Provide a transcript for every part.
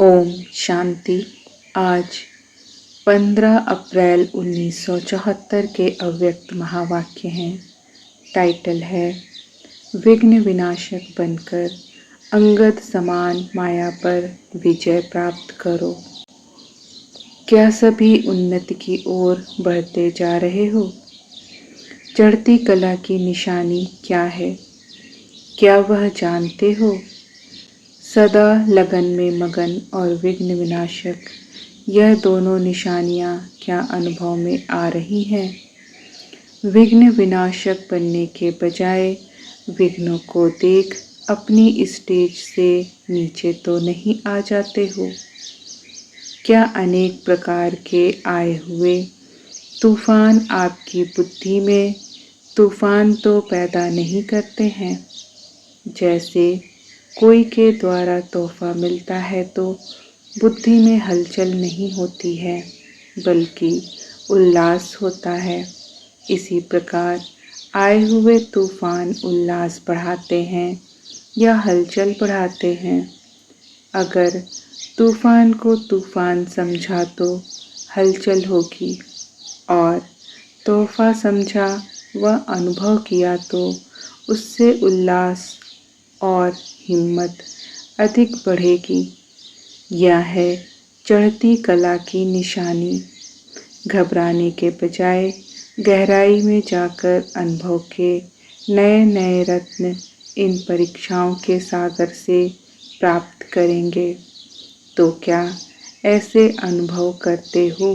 ओम शांति। आज 15 अप्रैल 1974 के अव्यक्त महावाक्य हैं। टाइटल है विघ्न विनाशक बनकर अंगद समान माया पर विजय प्राप्त करो। क्या सभी उन्नति की ओर बढ़ते जा रहे हो? चढ़ती कला की निशानी क्या है? क्या वह जानते हो? सदा लगन में मगन और विघ्न विनाशक, यह दोनों निशानियां क्या अनुभव में आ रही हैं? विघ्न विनाशक बनने के बजाय विघ्नों को देख अपनी स्टेज से नीचे तो नहीं आ जाते हो? क्या अनेक प्रकार के आए हुए तूफान आपकी बुद्धि में तूफान तो पैदा नहीं करते हैं? जैसे कोई के द्वारा तोहफा मिलता है तो बुद्धि में हलचल नहीं होती है बल्कि उल्लास होता है। इसी प्रकार आए हुए तूफान उल्लास बढ़ाते हैं या हलचल बढ़ाते हैं। अगर तूफान को तूफान समझा तो हलचल होगी और तोहफा समझा व अनुभव किया तो उससे उल्लास और हिम्मत अधिक बढ़ेगी। यह है चढ़ती कला की निशानी। घबराने के बजाय गहराई में जाकर अनुभव के नए नए रत्न इन परीक्षाओं के सागर से प्राप्त करेंगे। तो क्या ऐसे अनुभव करते हो?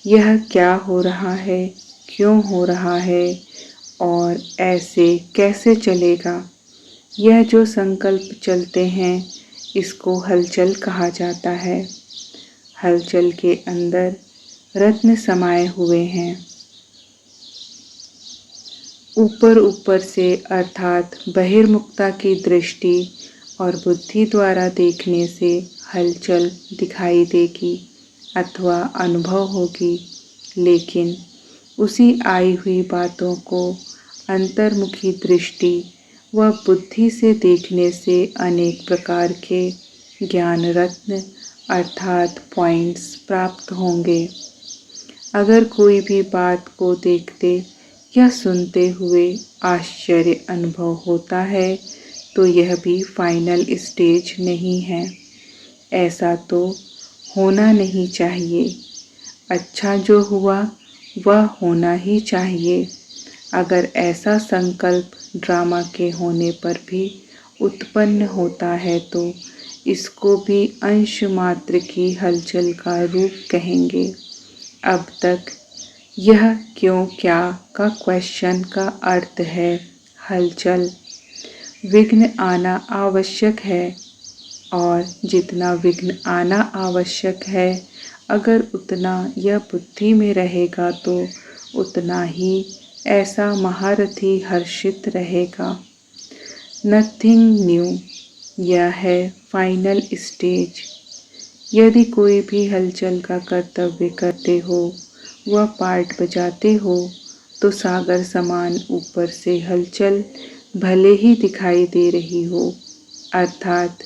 यह क्या हो रहा है, क्यों हो रहा है और ऐसे कैसे चलेगा? यह जो संकल्प चलते हैं इसको हलचल कहा जाता है। हलचल के अंदर रत्न समाये हुए हैं। ऊपर ऊपर से अर्थात बहिर्मुखता की दृष्टि और बुद्धि द्वारा देखने से हलचल दिखाई देगी अथवा अनुभव होगी, लेकिन उसी आई हुई बातों को अंतर्मुखी दृष्टि व बुद्धि से देखने से अनेक प्रकार के ज्ञान रत्न अर्थात पॉइंट्स प्राप्त होंगे। अगर कोई भी बात को देखते या सुनते हुए आश्चर्य अनुभव होता है तो यह भी फाइनल स्टेज नहीं है। ऐसा तो होना नहीं चाहिए। अच्छा जो हुआ वह होना ही चाहिए। अगर ऐसा संकल्प ड्रामा के होने पर भी उत्पन्न होता है तो इसको भी अंश मात्र की हलचल का रूप कहेंगे। अब तक यह क्यों क्या का क्वेश्चन का अर्थ है हलचल। विघ्न आना आवश्यक है और जितना विघ्न आना आवश्यक है अगर उतना यह बुद्धि में रहेगा तो उतना ही ऐसा महारथी हर्षित रहेगा। नथिंग न्यू, यह है फाइनल स्टेज। यदि कोई भी हलचल का कर्तव्य करते हो व पार्ट बजाते हो तो सागर समान ऊपर से हलचल भले ही दिखाई दे रही हो, अर्थात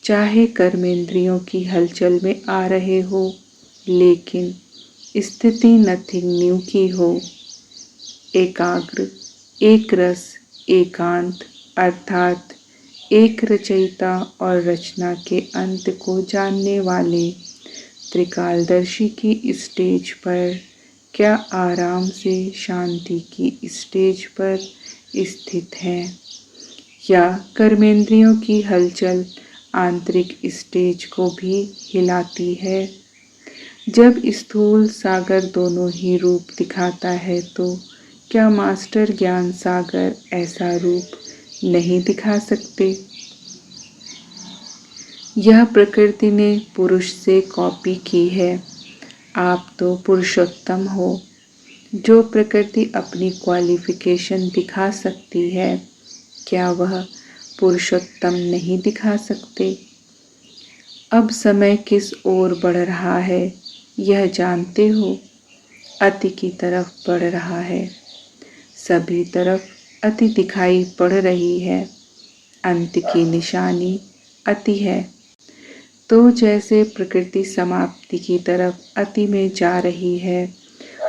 चाहे कर्मेंद्रियों की हलचल में आ रहे हो लेकिन स्थिति नथिंग न्यू की हो। एकाग्र, एक रस, एकांत अर्थात एक रचयिता और रचना के अंत को जानने वाले त्रिकालदर्शी की स्टेज पर क्या आराम से शांति की स्टेज पर स्थित हैं या कर्मेंद्रियों की हलचल आंतरिक स्टेज को भी हिलाती है? जब स्थूल सागर दोनों ही रूप दिखाता है तो क्या मास्टर ज्ञान सागर ऐसा रूप नहीं दिखा सकते? यह प्रकृति ने पुरुष से कॉपी की है। आप तो पुरुषोत्तम हो। जो प्रकृति अपनी क्वालिफिकेशन दिखा सकती है क्या वह पुरुषोत्तम नहीं दिखा सकते? अब समय किस ओर बढ़ रहा है यह जानते हो? अति की तरफ बढ़ रहा है। सभी तरफ अति दिखाई पड़ रही है। अंत की निशानी अति है। तो जैसे प्रकृति समाप्ति की तरफ अति में जा रही है,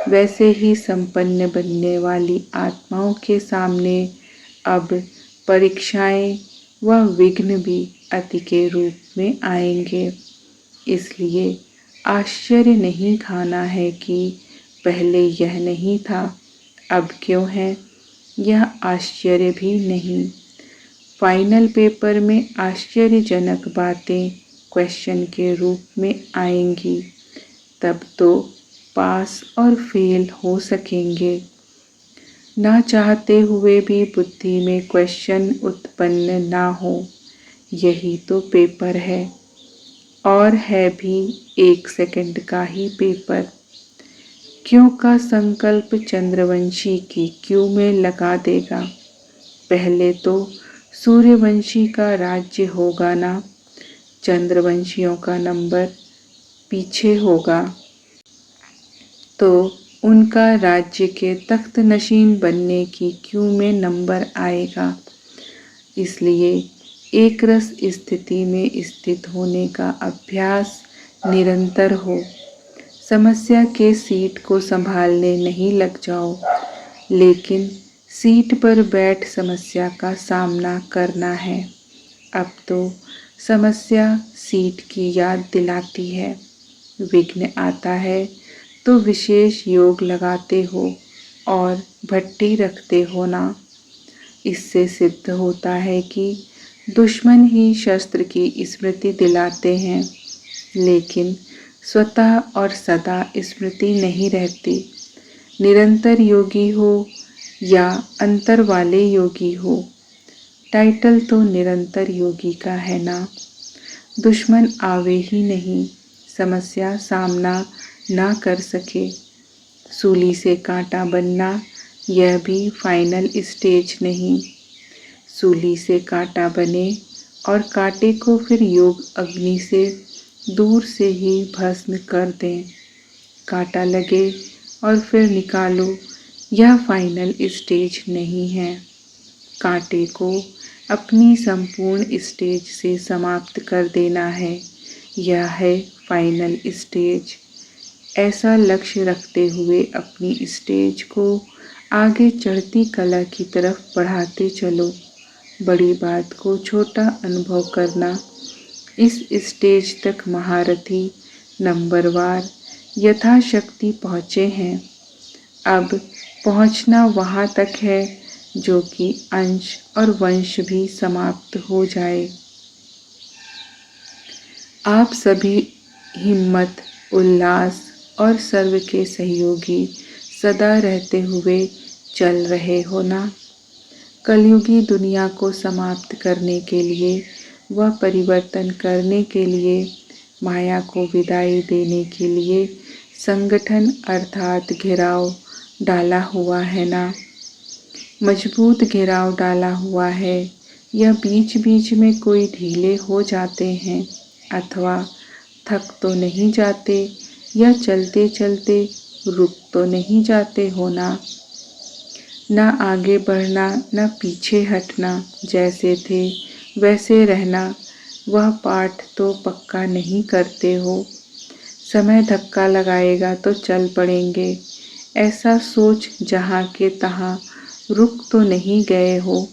वैसे ही संपन्न बनने वाली आत्माओं के सामने अब परीक्षाएं व विघ्न भी अति के रूप में आएंगे। इसलिए आश्चर्य नहीं खाना है कि पहले यह नहीं था, अब क्यों है, यह आश्चर्य भी नहीं। फाइनल पेपर में आश्चर्यजनक बातें क्वेश्चन के रूप में आएंगी, तब तो पास और फेल हो सकेंगे। ना चाहते हुए भी बुद्धि में क्वेश्चन उत्पन्न ना हो, यही तो पेपर है, और है भी 1 सेकंड का ही पेपर। क्यों का संकल्प चंद्रवंशी की क्यों में लगा देगा। पहले तो सूर्यवंशी का राज्य होगा ना, चंद्रवंशियों का नंबर पीछे होगा, तो उनका राज्य के तख्त नशीन बनने की क्यों में नंबर आएगा। इसलिए एक रस स्थिति में स्थित होने का अभ्यास निरंतर हो। समस्या के सीट को संभालने नहीं लग जाओ, लेकिन सीट पर बैठ समस्या का सामना करना है। अब तो समस्या सीट की याद दिलाती है। विघ्न आता है तो विशेष योग लगाते हो और भट्टी रखते हो ना। इससे सिद्ध होता है कि दुश्मन ही शस्त्र की स्मृति दिलाते हैं, लेकिन स्वतः और सदा स्मृति नहीं रहती। निरंतर योगी हो या अंतर वाले योगी हो, टाइटल तो निरंतर योगी का है ना। दुश्मन आवे ही नहीं, समस्या सामना ना कर सके। सूली से कांटा बनना यह भी फाइनल स्टेज नहीं। सूली से कांटा बने और कांटे को फिर योग अग्नि से दूर से ही भस्म कर दें। कांटा लगे और फिर निकालो, यह फाइनल स्टेज नहीं है। कांटे को अपनी संपूर्ण स्टेज से समाप्त कर देना है, यह है फाइनल स्टेज। ऐसा लक्ष्य रखते हुए अपनी स्टेज को आगे चढ़ती कला की तरफ बढ़ाते चलो। बड़ी बात को छोटा अनुभव करना। इस स्टेज तक महारथी नंबरवार यथाशक्ति पहुँचे हैं। अब पहुँचना वहाँ तक है जो कि अंश और वंश भी समाप्त हो जाए। आप सभी हिम्मत, उल्लास और सर्व के सहयोगी सदा रहते हुए चल रहे हो ना। कलयुगी दुनिया को समाप्त करने के लिए व परिवर्तन करने के लिए, माया को विदाई देने के लिए संगठन अर्थात घेराव डाला हुआ है ना। मजबूत घेराव डाला हुआ है, यह बीच बीच में कोई ढीले हो जाते हैं अथवा थक तो नहीं जाते या चलते चलते रुक तो नहीं जाते हो ना। ना आगे बढ़ना न पीछे हटना, जैसे थे वैसे रहना, वह पाठ तो पक्का नहीं करते हो। समय धक्का लगाएगा तो चल पड़ेंगे, ऐसा सोच जहाँ के तहाँ रुक तो नहीं गए हो।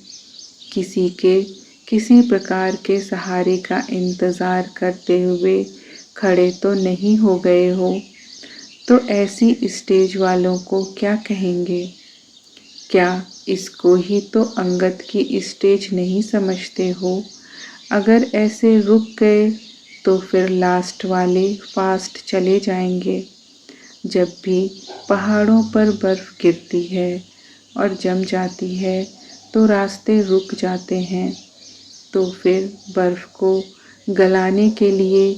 किसी के किसी प्रकार के सहारे का इंतज़ार करते हुए खड़े तो नहीं हो गए हो। तो ऐसी स्टेज वालों को क्या कहेंगे। क्या इसको ही तो अंगत की स्टेज नहीं समझते हो। अगर ऐसे रुक गए तो फिर लास्ट वाले फास्ट चले जाएंगे। जब भी पहाड़ों पर बर्फ गिरती है और जम जाती है तो रास्ते रुक जाते हैं, तो फिर बर्फ को गलाने के लिए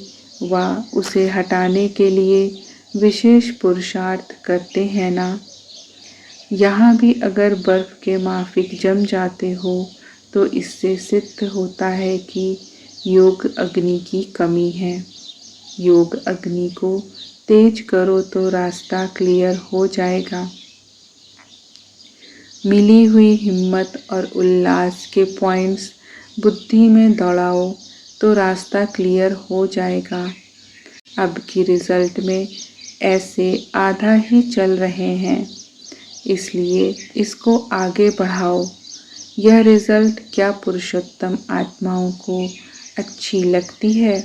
व उसे हटाने के लिए विशेष पुरुषार्थ करते हैं ना। यहाँ भी अगर बर्फ के माफिक जम जाते हो तो इससे सिद्ध होता है कि योग अग्नि की कमी है। योग अग्नि को तेज करो तो रास्ता क्लियर हो जाएगा। मिली हुई हिम्मत और उल्लास के पॉइंट्स बुद्धि में दौड़ाओ, तो रास्ता क्लियर हो जाएगा। अब की रिजल्ट में ऐसे आधा ही चल रहे हैं, इसलिए इसको आगे बढ़ाओ। यह रिजल्ट क्या पुरुषोत्तम आत्माओं को अच्छी लगती है?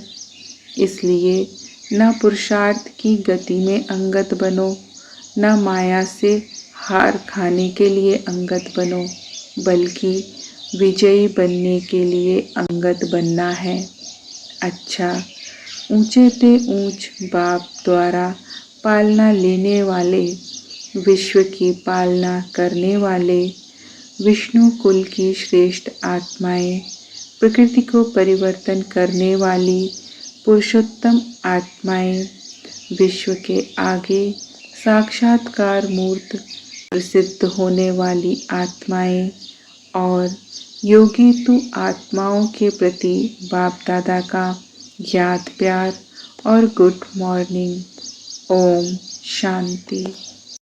इसलिए न पुरुषार्थ की गति में अंगत बनो, न माया से हार खाने के लिए अंगत बनो, बल्कि विजयी बनने के लिए अंगत बनना है। अच्छा, ऊंचे ते ऊंच बाप द्वारा पालना लेने वाले, विश्व की पालना करने वाले, विष्णु कुल की श्रेष्ठ आत्माएं, प्रकृति को परिवर्तन करने वाली पुरुषोत्तम आत्माएं, विश्व के आगे साक्षात्कार मूर्त प्रसिद्ध होने वाली आत्माएं और योगी तु आत्माओं के प्रति बाप दादा का याद प्यार और गुड मॉर्निंग। ओम शांति।